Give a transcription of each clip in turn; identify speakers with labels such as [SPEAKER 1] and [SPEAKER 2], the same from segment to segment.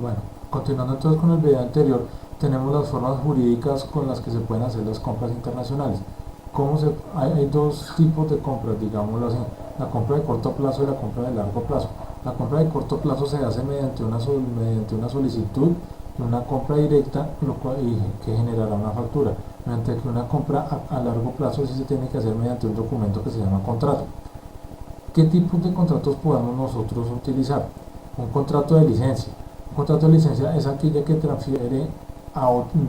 [SPEAKER 1] Bueno, continuando entonces con el video anterior, tenemos las formas jurídicas con las que se pueden hacer las compras internacionales. Hay dos tipos de compras, digámoslo así, la compra de corto plazo y la compra de largo plazo. La compra de corto plazo se hace mediante una solicitud de una compra directa, que generará una factura, mientras que una compra a largo plazo sí se tiene que hacer mediante un documento que se llama contrato. ¿Qué tipos de contratos podemos nosotros utilizar? Un contrato de licencia. Un contrato de licencia es aquella que transfiere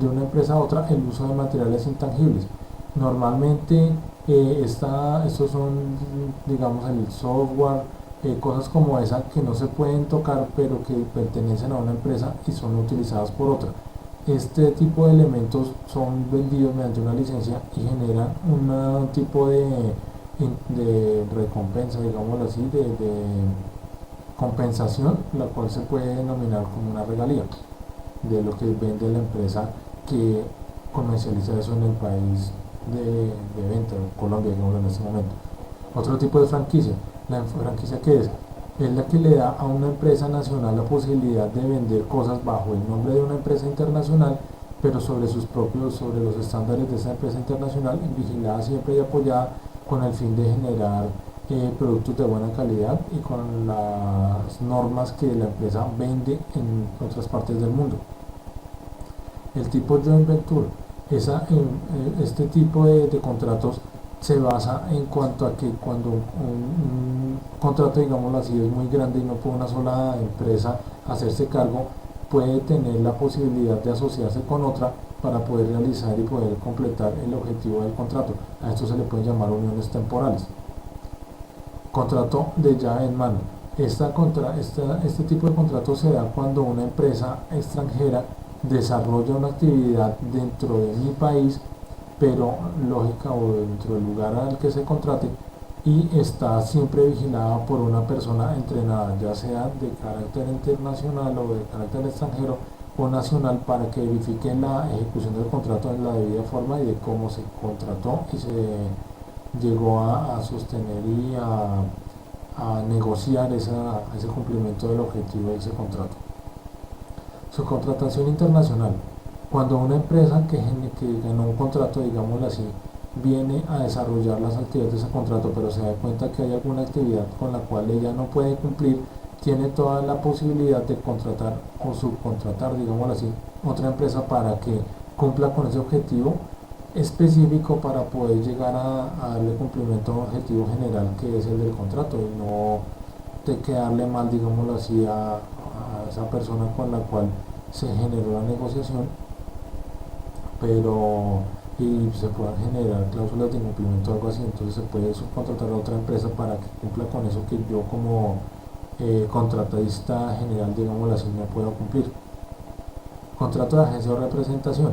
[SPEAKER 1] de una empresa a otra el uso de materiales intangibles. Normalmente estos son, digamos, el software, cosas como esa que no se pueden tocar pero que pertenecen a una empresa y son utilizadas por otra. Este tipo de elementos son vendidos mediante una licencia y generan un tipo de recompensa, digámoslo así, de compensación, la cual se puede denominar como una regalía de lo que vende la empresa que comercializa eso en el país de venta, Colombia, digamos en este momento. Otro tipo de franquicia, la franquicia que es la que le da a una empresa nacional la posibilidad de vender cosas bajo el nombre de una empresa internacional, pero sobre los estándares de esa empresa internacional, vigilada siempre y apoyada con el fin de generar productos de buena calidad y con las normas que la empresa vende en otras partes del mundo. El tipo joint venture, este tipo de contratos se basa en cuanto a que cuando un contrato, digámoslo así, es muy grande y no puede una sola empresa hacerse cargo, puede tener la posibilidad de asociarse con otra para poder realizar y poder completar el objetivo del contrato. A esto se le pueden llamar uniones temporales. Contrato de llave en mano. Este tipo de contrato se da cuando una empresa extranjera desarrolla una actividad dentro de mi país, pero lógica o dentro del lugar al que se contrate, y está siempre vigilada por una persona entrenada, ya sea de carácter internacional o de carácter extranjero o nacional, para que verifique la ejecución del contrato en la debida forma y de cómo se contrató y se llegó a sostener y a negociar ese cumplimiento del objetivo de ese contrato. Subcontratación internacional. Cuando una empresa que ganó un contrato, digámoslo así, viene a desarrollar las actividades de ese contrato, pero se da cuenta que hay alguna actividad con la cual ella no puede cumplir, tiene toda la posibilidad de contratar o subcontratar, digámoslo así, otra empresa para que cumpla con ese objetivo específico para poder llegar a darle cumplimiento a un objetivo general que es el del contrato y no de quedarle mal, digámoslo así, a esa persona con la cual se generó la negociación, pero y se puedan generar cláusulas de incumplimiento o algo así. Entonces se puede subcontratar a otra empresa para que cumpla con eso que yo como contratista general, digámoslo así, no puedo cumplir. Contrato de agencia o representación.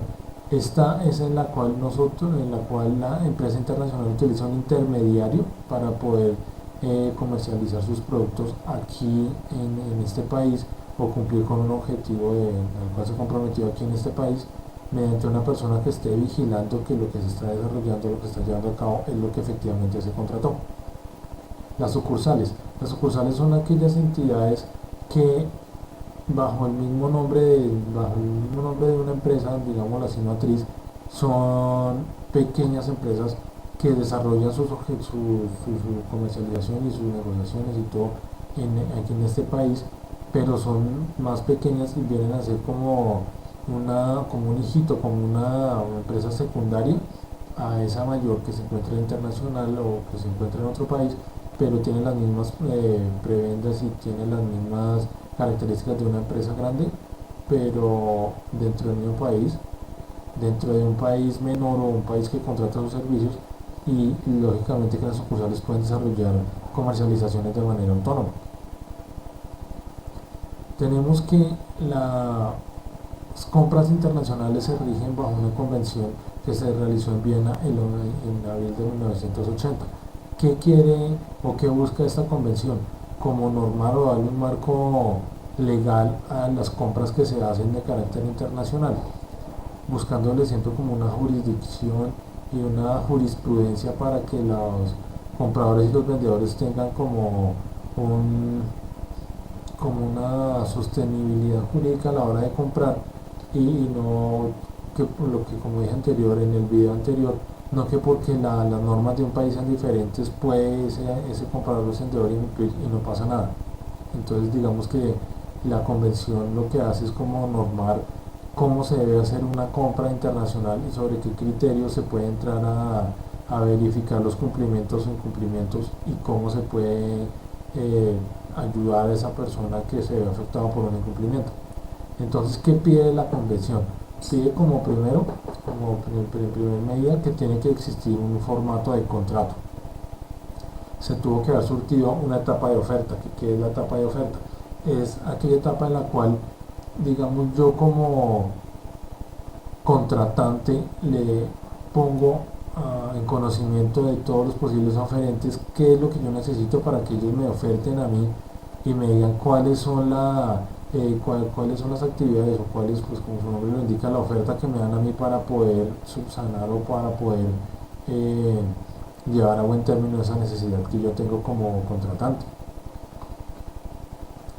[SPEAKER 1] Esta es en la cual la empresa internacional utiliza un intermediario para poder comercializar sus productos aquí en este país o cumplir con un objetivo al cual se comprometió aquí en este país, mediante una persona que esté vigilando que lo que se está desarrollando, lo que se está llevando a cabo es lo que efectivamente se contrató. Las sucursales. Las sucursales son aquellas entidades que bajo el mismo nombre de una empresa, digamos así, matriz, son pequeñas empresas que desarrollan su comercialización y sus negociaciones y todo aquí en este país, pero son más pequeñas y vienen a ser como un hijito, como una empresa secundaria a esa mayor que se encuentra internacional o que se encuentra en otro país, pero tiene las mismas prebendas y tiene las mismas características de una empresa grande, pero dentro del mismo país, dentro de un país menor o un país que contrata sus servicios, y lógicamente que las sucursales pueden desarrollar comercializaciones de manera autónoma. Tenemos que las compras internacionales se rigen bajo una convención que se realizó en Viena en abril de 1980. ¿Qué quiere o qué busca esta convención? Como normar o darle un marco legal a las compras que se hacen de carácter internacional, buscándole siempre como una jurisdicción y una jurisprudencia para que los compradores y los vendedores tengan como como una sostenibilidad jurídica a la hora de comprar y no que por lo que como dije anterior en el video anterior, no que porque las normas de un país sean diferentes puede ese comprador o vendedor incumplir y no pasa nada. Entonces digamos que la convención lo que hace es como normar cómo se debe hacer una compra internacional y sobre qué criterios se puede entrar a verificar los cumplimientos o incumplimientos y cómo se puede ayudar a esa persona que se ve afectada por un incumplimiento. Entonces, ¿qué pide la convención? Pide como primero, como primer medida, que tiene que existir un formato de contrato. Se tuvo que haber surtido una etapa de oferta. ¿Qué es la etapa de oferta? Es aquella etapa en la cual, digamos, yo como contratante le pongo en conocimiento de todos los posibles oferentes qué es lo que yo necesito para que ellos me oferten a mí y me digan cuáles son cuáles son las actividades o cuáles, pues como su nombre lo indica, la oferta que me dan a mí para poder subsanar o para poder eh, llevar a buen término esa necesidad que yo tengo como contratante.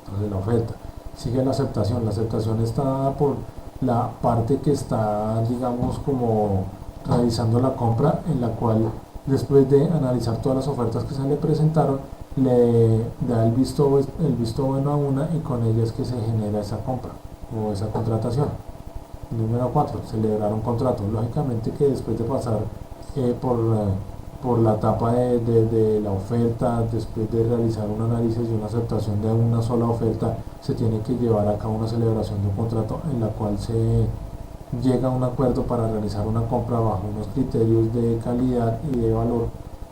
[SPEAKER 1] Entonces la oferta. Sigue la aceptación está por la parte que está, digamos, como realizando la compra, en la cual después de analizar todas las ofertas que se le presentaron, le da el visto bueno a una y con ella es que se genera esa compra o esa contratación. Número 4, celebrar un contrato. Lógicamente que después de pasar eh, por, eh, por la etapa de la oferta, después de realizar un análisis y una aceptación de una sola oferta, se tiene que llevar a cabo una celebración de un contrato en la cual se llega a un acuerdo para realizar una compra bajo unos criterios de calidad y de valor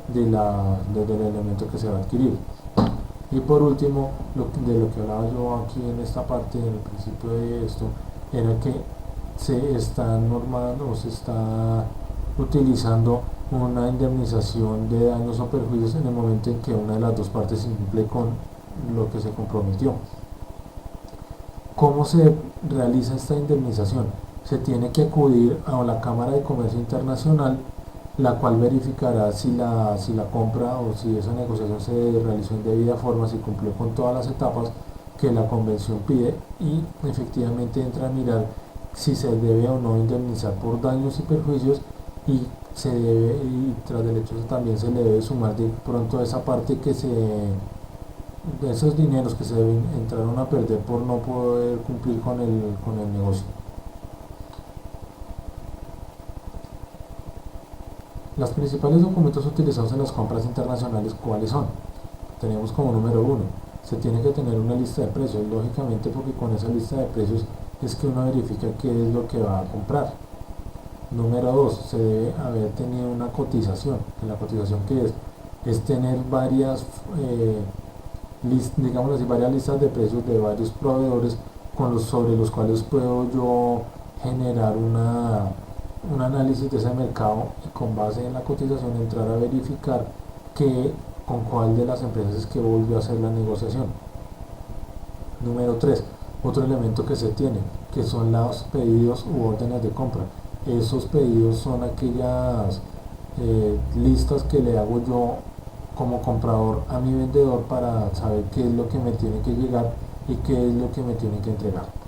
[SPEAKER 1] del elemento que se va a adquirir. Y por último, de lo que hablaba yo aquí en esta parte, en el principio de esto, era que se está normando o se está utilizando una indemnización de daños o perjuicios en el momento en que una de las dos partes incumple con lo que se comprometió. ¿Cómo se realiza esta indemnización? Se tiene que acudir a la Cámara de Comercio Internacional, la cual verificará si la compra o si esa negociación se realizó en debida forma, si cumplió con todas las etapas que la convención pide y efectivamente entra a mirar si se debe o no indemnizar por daños y perjuicios y se debe, y tras del hecho también se le debe sumar de pronto esa parte de esos dineros que se entraron a perder por no poder cumplir con el negocio. Los principales documentos utilizados en las compras internacionales, ¿cuáles son? Tenemos como número 1, se tiene que tener una lista de precios, lógicamente porque con esa lista de precios es que uno verifica qué es lo que va a comprar. Número 2, se debe haber tenido una cotización. ¿La cotización qué es? Es tener varias, digamos así, varias listas de precios de varios proveedores sobre los cuales puedo yo generar un análisis de ese mercado y con base en la cotización entrar a verificar con cuál de las empresas es que volvió a hacer la negociación. Número 3, otro elemento que se tiene, que son los pedidos u órdenes de compra. Esos pedidos son aquellas listas que le hago yo como comprador a mi vendedor para saber qué es lo que me tiene que llegar y qué es lo que me tiene que entregar.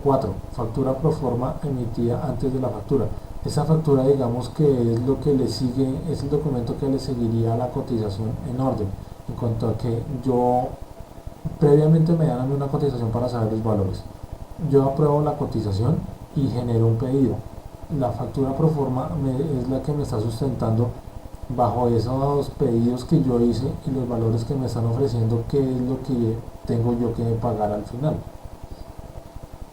[SPEAKER 1] 4. Factura pro forma emitida antes de la factura. Esa factura, digamos que es lo que le sigue, es el documento que le seguiría a la cotización en orden, en cuanto a que yo previamente me dan a mí una cotización para saber los valores. Yo apruebo la cotización y genero un pedido. La factura pro forma es la que me está sustentando bajo esos pedidos que yo hice y los valores que me están ofreciendo, qué es lo que tengo yo que pagar al final.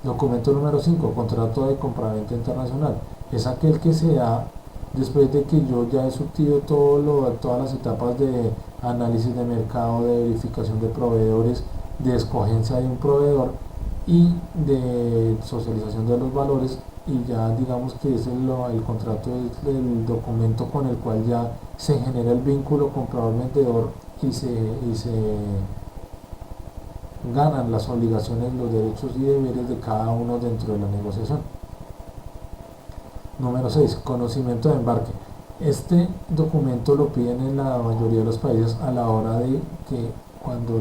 [SPEAKER 1] Documento número 5, contrato de compraventa internacional. Es aquel que se da después de que yo ya he surtido todas las etapas de análisis de mercado, de verificación de proveedores, de escogencia de un proveedor y de socialización de los valores, y ya digamos que es el contrato es el documento con el cual ya se genera el vínculo comprador-vendedor y se ganan las obligaciones, los derechos y deberes de cada uno dentro de la negociación. Número 6, conocimiento de embarque. Este documento lo piden en la mayoría de los países a la hora de que cuando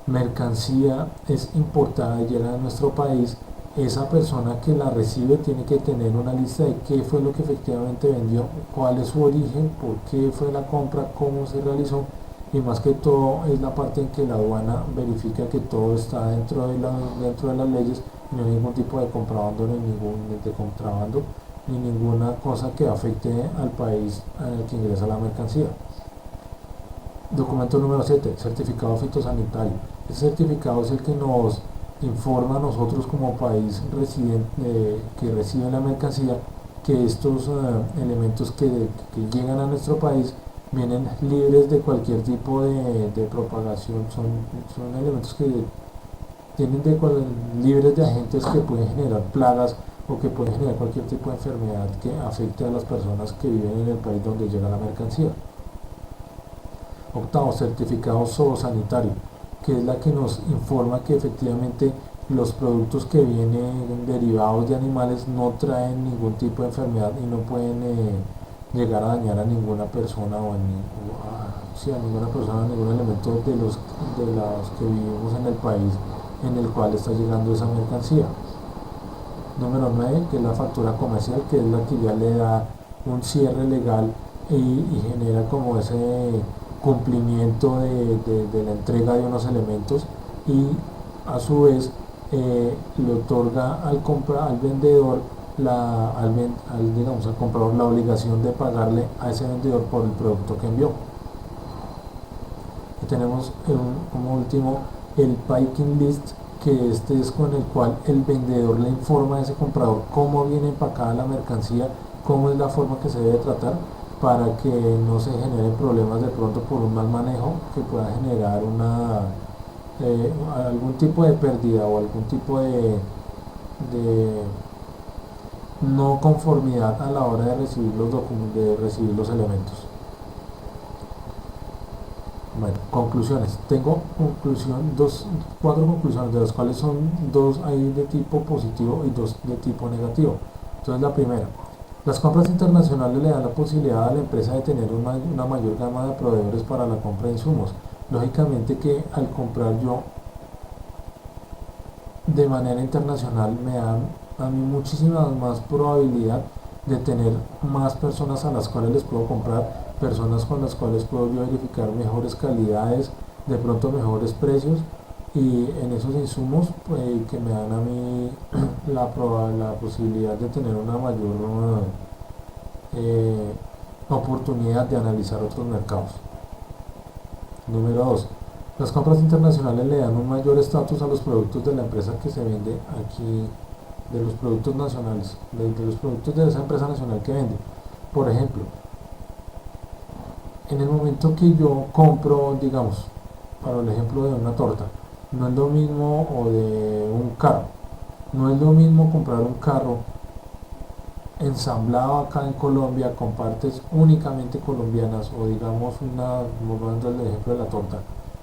[SPEAKER 1] mercancía es importada y llega a nuestro país, esa persona que la recibe tiene que tener una lista de qué fue lo que efectivamente vendió, cuál es su origen, por qué fue la compra, cómo se realizó, y más que todo es la parte en que la aduana verifica que todo está dentro de las leyes, no hay ningún tipo de contrabando, ni ninguna cosa que afecte al país en el que ingresa la mercancía. Documento número 7, certificado fitosanitario. Este certificado es el que nos informa a nosotros como país residente, que recibe la mercancía, que estos elementos que llegan a nuestro país vienen libres de cualquier tipo de propagación, son elementos que tienen libres de agentes que pueden generar plagas o que pueden generar cualquier tipo de enfermedad que afecte a las personas que viven en el país donde llega la mercancía. Octavo, certificado zoosanitario, que es la que nos informa que efectivamente los productos que vienen derivados de animales no traen ningún tipo de enfermedad y no pueden llegar a dañar a ninguna persona a ninguna persona, a ningún elemento de los que vivimos en el país en el cual está llegando esa mercancía. Número 9, que es la factura comercial, que es la que ya le da un cierre legal y genera como ese cumplimiento de la entrega de unos elementos, y a su vez le otorga al vendedor al comprador la obligación de pagarle a ese vendedor por el producto que envió. Y tenemos como último el packing list, que este es con el cual el vendedor le informa a ese comprador cómo viene empacada la mercancía, cómo es la forma que se debe tratar, para que no se generen problemas de pronto por un mal manejo que pueda generar algún tipo de pérdida o algún tipo de no conformidad a la hora de recibir los elementos. Bueno, conclusiones. Tengo cuatro conclusiones, de las cuales son dos ahí de tipo positivo y dos de tipo negativo. Entonces, la primera: las compras internacionales le dan la posibilidad a la empresa de tener una mayor gama de proveedores para la compra de insumos. Lógicamente que al comprar yo de manera internacional me dan a mí muchísima más probabilidad de tener más personas a las cuales les puedo comprar, personas con las cuales puedo yo verificar mejores calidades, de pronto mejores precios, y en esos insumos que me dan a mí la posibilidad de tener una mayor oportunidad de analizar otros mercados. Número 2. Las compras internacionales le dan un mayor estatus a los productos de la empresa que se vende aquí, de los productos nacionales, de los productos de esa empresa nacional que vende. Por ejemplo, en el momento que yo compro, digamos, para el ejemplo de una torta, no es lo mismo, o de un carro, no es lo mismo comprar un carro ensamblado acá en Colombia con partes únicamente colombianas, o digamos volviendo al ejemplo de la torta,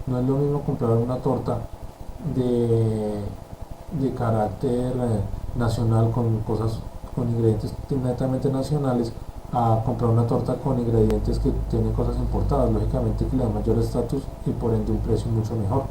[SPEAKER 1] no es lo mismo comprar una torta de carácter nacional, con ingredientes netamente nacionales, a comprar una torta con ingredientes que tienen cosas importadas. Lógicamente que le da mayor estatus y por ende un precio mucho mejor.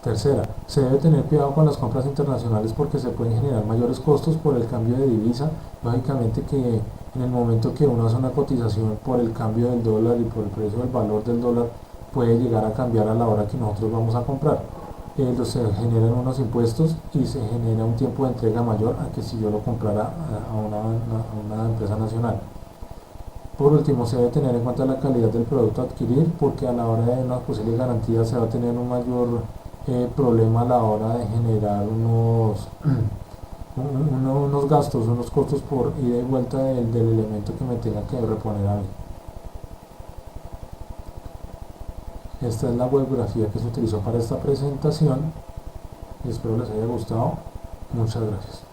[SPEAKER 1] Tercera, se debe tener cuidado con las compras internacionales porque se pueden generar mayores costos por el cambio de divisa. Lógicamente que en el momento que uno hace una cotización por el cambio del dólar y por el precio del valor del dólar, puede llegar a cambiar a la hora que nosotros vamos a comprar. Se generan unos impuestos y se genera un tiempo de entrega mayor a que si yo lo comprara a una empresa nacional. Por último, se debe tener en cuenta la calidad del producto a adquirir, porque a la hora de una posible garantía se va a tener un mayor problema a la hora de generar unos gastos, unos costos por ida y vuelta del elemento que me tenga que reponer a mí. Esta es la bibliografía que se utilizó para esta presentación y espero les haya gustado. Muchas gracias.